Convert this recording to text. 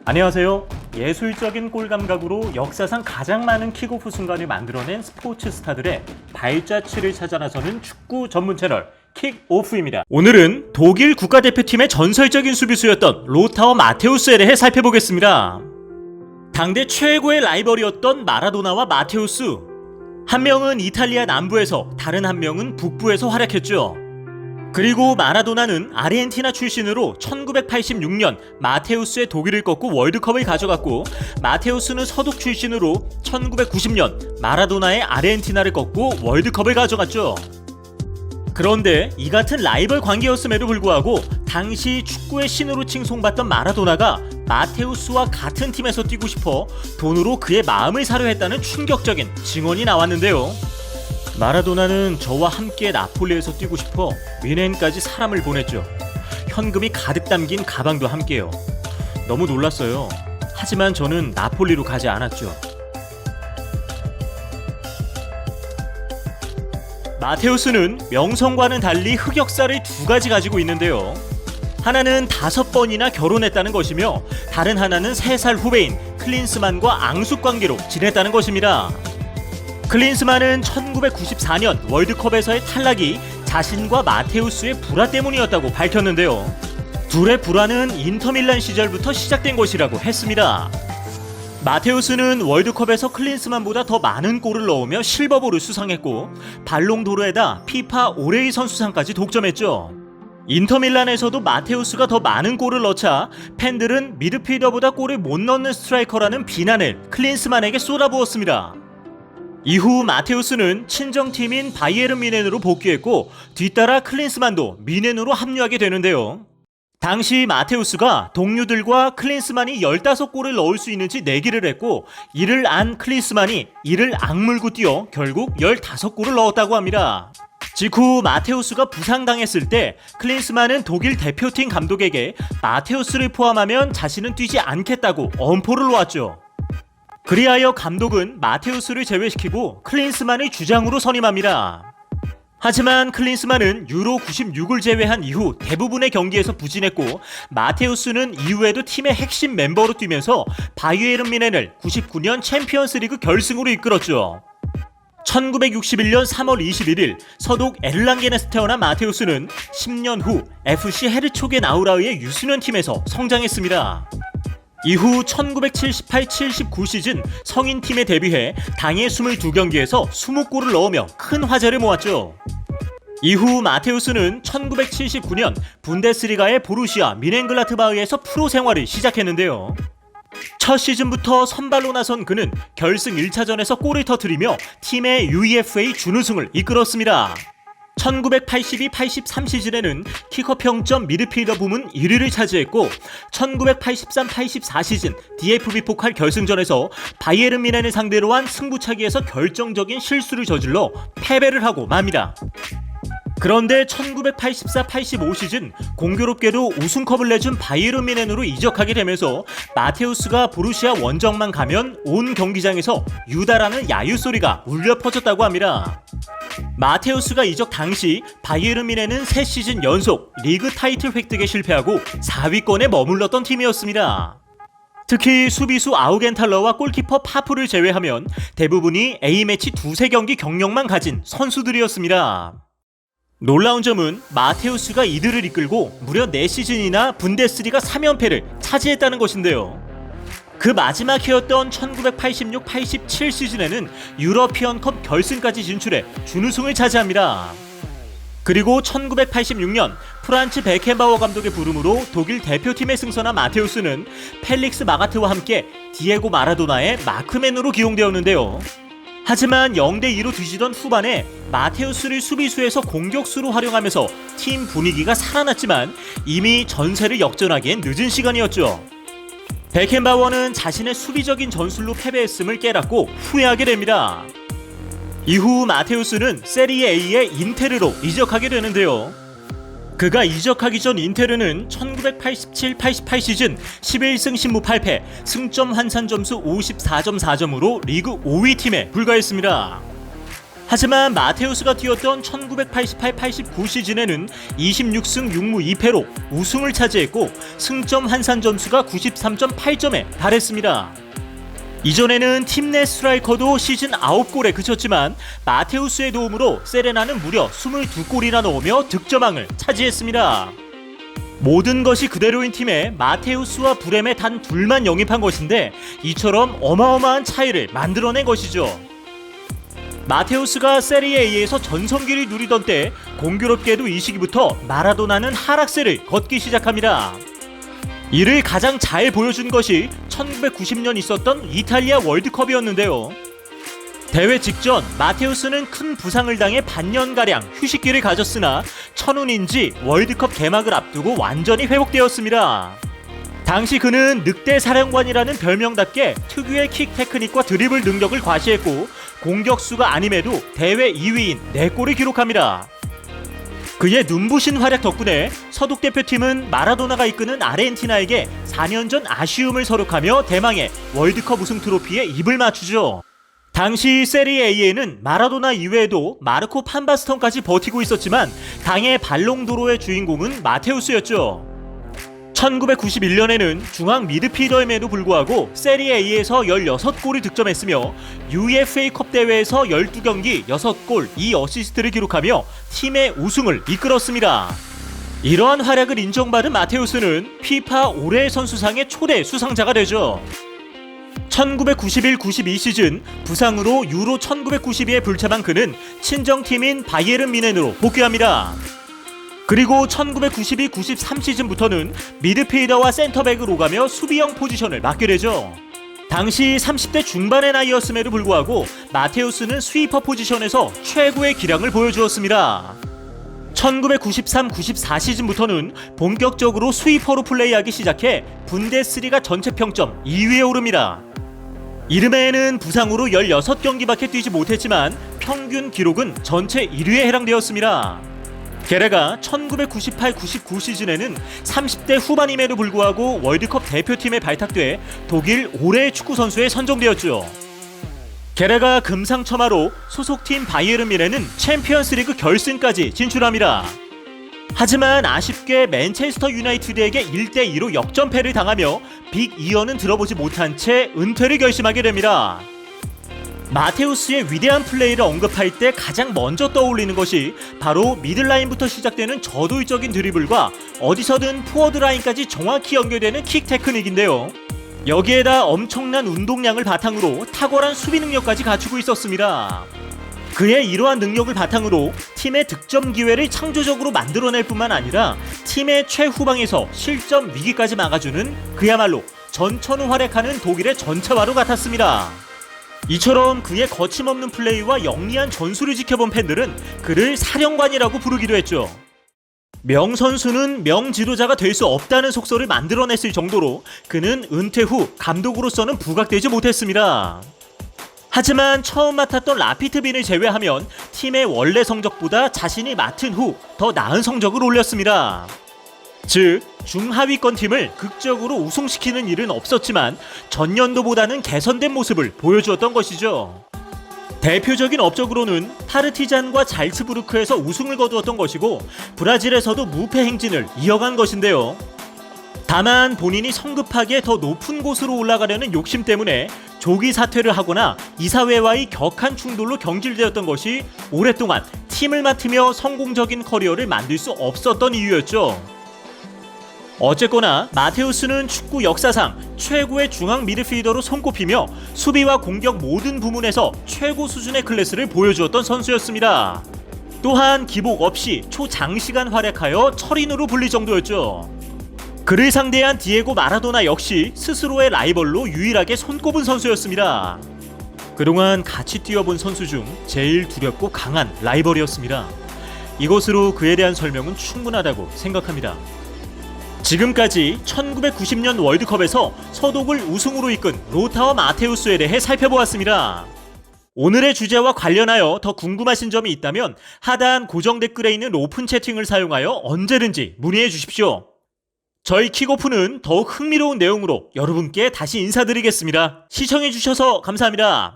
안녕하세요. 예술적인 골 감각으로 역사상 가장 많은 킥오프 순간을 만들어낸 스포츠 스타들의 발자취를 찾아 나서는 축구 전문 채널 킥오프입니다. 오늘은 독일 국가대표팀의 전설적인 수비수였던 로타어 마테우스에 대해 살펴보겠습니다. 당대 최고의 라이벌이었던 마라도나와 마테우스. 한 명은 이탈리아 남부에서 다른 한 명은 북부에서 활약했죠. 그리고 마라도나는 아르헨티나 출신으로 1986년 마테우스의 독일을 꺾고 월드컵을 가져갔고, 마테우스는 서독 출신으로 1990년 마라도나의 아르헨티나를 꺾고 월드컵을 가져갔죠. 그런데 이 같은 라이벌 관계였음에도 불구하고 당시 축구의 신으로 칭송받던 마라도나가 마테우스와 같은 팀에서 뛰고 싶어 돈으로 그의 마음을 사려 했다는 충격적인 증언이 나왔는데요. 마라도나는 저와 함께 나폴리에서 뛰고 싶어 미넨까지 사람을 보냈죠. 현금이 가득 담긴 가방도 함께요. 너무 놀랐어요. 하지만 저는 나폴리로 가지 않았죠. 마테우스는 명성과는 달리 흑역사를 두 가지 가지고 있는데요. 하나는 5번이나 결혼했다는 것이며, 다른 하나는 3살 후배인 클린스만과 앙숙 관계로 지냈다는 것입니다. 클린스만은 1994년 월드컵에서의 탈락이 자신과 마테우스의 불화 때문이었다고 밝혔는데요. 둘의 불화는 인터밀란 시절부터 시작된 것이라고 했습니다. 마테우스는 월드컵에서 클린스만보다 더 많은 골을 넣으며 실버볼을 수상했고, 발롱도르에다 피파 올해의 선수상까지 독점했죠. 인터밀란에서도 마테우스가 더 많은 골을 넣자 팬들은 미드필더보다 골을 못 넣는 스트라이커라는 비난을 클린스만에게 쏟아부었습니다. 이후 마테우스는 친정팀인 바이에른 뮌헨으로 복귀했고, 뒤따라 클린스만도 뮌헨으로 합류하게 되는데요. 당시 마테우스가 동료들과 클린스만이 15골을 넣을 수 있는지 내기를 했고, 이를 안 클린스만이 이를 악물고 뛰어 결국 15골을 넣었다고 합니다. 직후 마테우스가 부상당했을 때 클린스만은 독일 대표팀 감독에게 마테우스를 포함하면 자신은 뛰지 않겠다고 엄포를 놓았죠. 그리하여 감독은 마테우스를 제외시키고 클린스만을 주장으로 선임합니다. 하지만 클린스만은 유로 96을 제외한 이후 대부분의 경기에서 부진했고, 마테우스는 이후에도 팀의 핵심 멤버로 뛰면서 바이에른 뮌헨을 99년 챔피언스리그 결승으로 이끌었죠. 1961년 3월 21일 서독 에르랑겐에서 태어난 마테우스는 10년 후 FC 헤르초게 나우라우의 유소년 팀에서 성장했습니다. 이후 1978-79 시즌 성인팀에 데뷔해 당해 22경기에서 20골을 넣으며 큰 화제를 모았죠. 이후 마테우스는 1979년 분데스리가의 보루시아 뮌헨글라트바흐에서 프로 생활을 시작했는데요. 첫 시즌부터 선발로 나선 그는 결승 1차전에서 골을 터뜨리며 팀의 UEFA 준우승을 이끌었습니다. 1982-83 시즌에는 킥업 평점 미드필더 부문 1위를 차지했고, 1983-84 시즌 DFB 포칼 결승전에서 바이에른 뮌헨을 상대로 한 승부차기에서 결정적인 실수를 저질러 패배를 하고 맙니다. 그런데 1984-85 시즌 공교롭게도 우승컵을 내준 바이에른 뮌헨으로 이적하게 되면서 마테우스가 보루시아 원정만 가면 온 경기장에서 유다라는 야유 소리가 울려 퍼졌다고 합니다. 마테우스가 이적 당시 바이에른 뮌헨은 3시즌 연속 리그 타이틀 획득에 실패하고 4위권에 머물렀던 팀이었습니다. 특히 수비수 아우겐탈러와 골키퍼 파프를 제외하면 대부분이 A매치 2-3경기 경력만 가진 선수들이었습니다. 놀라운 점은 마테우스가 이들을 이끌고 무려 4시즌이나 분데스리가 3연패를 차지했다는 것인데요. 그 마지막 해였던 1986-87 시즌에는 유러피언컵 결승까지 진출해 준우승을 차지합니다. 그리고 1986년 프란츠 베켄바워 감독의 부름으로 독일 대표팀에 승선한 마테우스는 펠릭스 마가트와 함께 디에고 마라도나의 마크맨으로 기용되었는데요. 하지만 0-2로 뒤지던 후반에 마테우스를 수비수에서 공격수로 활용하면서 팀 분위기가 살아났지만 이미 전세를 역전하기엔 늦은 시간이었죠. 베켄바워는 자신의 수비적인 전술로 패배했음을 깨닫고 후회하게 됩니다. 이후 마테우스는 세리에 A의 인테르로 이적하게 되는데요. 그가 이적하기 전 인테르는 1987-88 시즌 11승 10무 8패, 승점 환산 점수 54.4점으로 리그 5위 팀에 불과했습니다. 하지만 마테우스가 뛰었던 1988-89 시즌에는 26승 6무 2패로 우승을 차지했고 승점 환산 점수가 93.8점에 달했습니다. 이전에는 팀 내 스트라이커도 시즌 9골에 그쳤지만 마테우스의 도움으로 세레나는 무려 22골이나 넣으며 득점왕을 차지했습니다. 모든 것이 그대로인 팀에 마테우스와 브렘의 단 둘만 영입한 것인데 이처럼 어마어마한 차이를 만들어낸 것이죠. 마테우스가 세리에 A에서 전성기를 누리던 때 공교롭게도 이 시기부터 마라도나는 하락세를 걷기 시작합니다. 이를 가장 잘 보여준 것이 1990년 있었던 이탈리아 월드컵이었는데요. 대회 직전 마테우스는 큰 부상을 당해 반년가량 휴식기를 가졌으나 천운인지 월드컵 개막을 앞두고 완전히 회복되었습니다. 당시 그는 늑대 사령관이라는 별명답게 특유의 킥 테크닉과 드리블 능력을 과시했고 공격수가 아님에도 대회 2위인 4골을 기록합니다. 그의 눈부신 활약 덕분에 서독 대표팀은 마라도나가 이끄는 아르헨티나에게 4년 전 아쉬움을 서력하며 대망의 월드컵 우승 트로피에 입을 맞추죠. 당시 세리에 A에는 마라도나 이외에도 마르코 판바스턴까지 버티고 있었지만 당의 발롱도로의 주인공은 마테우스였죠. 1991년에는 중앙 미드필더임에도 불구하고 세리에 A에서 16골을 득점했으며 UEFA컵 대회에서 12경기 6골 2어시스트를 기록하며 팀의 우승을 이끌었습니다. 이러한 활약을 인정받은 마테우스는 피파 올해의 선수상의 초대 수상자가 되죠. 1991-92 시즌 부상으로 유로 1992에 불참한 그는 친정팀인 바이에른 뮌헨으로 복귀합니다. 그리고 1992-93 시즌부터는 미드필더와 센터백을 오가며 수비형 포지션을 맡게 되죠. 당시 30대 중반의 나이였음에도 불구하고 마테우스는 스위퍼 포지션에서 최고의 기량을 보여주었습니다. 1993-94 시즌부터는 본격적으로 스위퍼로 플레이하기 시작해 분데스리가 전체 평점 2위에 오릅니다. 이듬해에는 부상으로 16경기밖에 뛰지 못했지만 평균 기록은 전체 1위에 해당되었습니다. 게다가 1998-99 시즌에는 30대 후반임에도 불구하고 월드컵 대표팀에 발탁돼 독일 올해의 축구선수에 선정되었죠. 게다가 금상첨화로 소속팀 바이에른 뮌헨은 챔피언스리그 결승까지 진출합니다. 하지만 아쉽게 맨체스터 유나이티드에게 1대2로 역전패를 당하며 빅 이어는 들어보지 못한 채 은퇴를 결심하게 됩니다. 마테우스의 위대한 플레이를 언급할 때 가장 먼저 떠올리는 것이 바로 미들라인부터 시작되는 저돌적인 드리블과 어디서든 포워드라인까지 정확히 연결되는 킥 테크닉인데요. 여기에다 엄청난 운동량을 바탕으로 탁월한 수비 능력까지 갖추고 있었습니다. 그의 이러한 능력을 바탕으로 팀의 득점 기회를 창조적으로 만들어낼 뿐만 아니라 팀의 최후방에서 실점 위기까지 막아주는 그야말로 전천후 활약하는 독일의 전차와로 같았습니다. 이처럼 그의 거침없는 플레이와 영리한 전술을 지켜본 팬들은 그를 사령관이라고 부르기도 했죠. 명선수는 명지도자가 될 수 없다는 속설을 만들어냈을 정도로 그는 은퇴 후 감독으로서는 부각되지 못했습니다. 하지만 처음 맡았던 라피트빈을 제외하면 팀의 원래 성적보다 자신이 맡은 후 더 나은 성적을 올렸습니다. 즉 중하위권 팀을 극적으로 우승시키는 일은 없었지만 전년도보다는 개선된 모습을 보여주었던 것이죠. 대표적인 업적으로는 파르티잔과 잘츠부르크에서 우승을 거두었던 것이고 브라질에서도 무패 행진을 이어간 것인데요. 다만 본인이 성급하게 더 높은 곳으로 올라가려는 욕심 때문에 조기 사퇴를 하거나 이사회와의 격한 충돌로 경질되었던 것이 오랫동안 팀을 맡으며 성공적인 커리어를 만들 수 없었던 이유였죠. 어쨌거나 마테우스는 축구 역사상 최고의 중앙 미드필더로 손꼽히며 수비와 공격 모든 부문에서 최고 수준의 클래스를 보여주었던 선수였습니다. 또한 기복 없이 초장시간 활약하여 철인으로 불릴 정도였죠. 그를 상대한 디에고 마라도나 역시 스스로의 라이벌로 유일하게 손꼽은 선수였습니다. 그동안 같이 뛰어본 선수 중 제일 두렵고 강한 라이벌이었습니다. 이것으로 그에 대한 설명은 충분하다고 생각합니다. 지금까지 1990년 월드컵에서 서독을 우승으로 이끈 로타어 마테우스에 대해 살펴보았습니다. 오늘의 주제와 관련하여 더 궁금하신 점이 있다면 하단 고정 댓글에 있는 오픈 채팅을 사용하여 언제든지 문의해 주십시오. 저희 킥오프는 더욱 흥미로운 내용으로 여러분께 다시 인사드리겠습니다. 시청해 주셔서 감사합니다.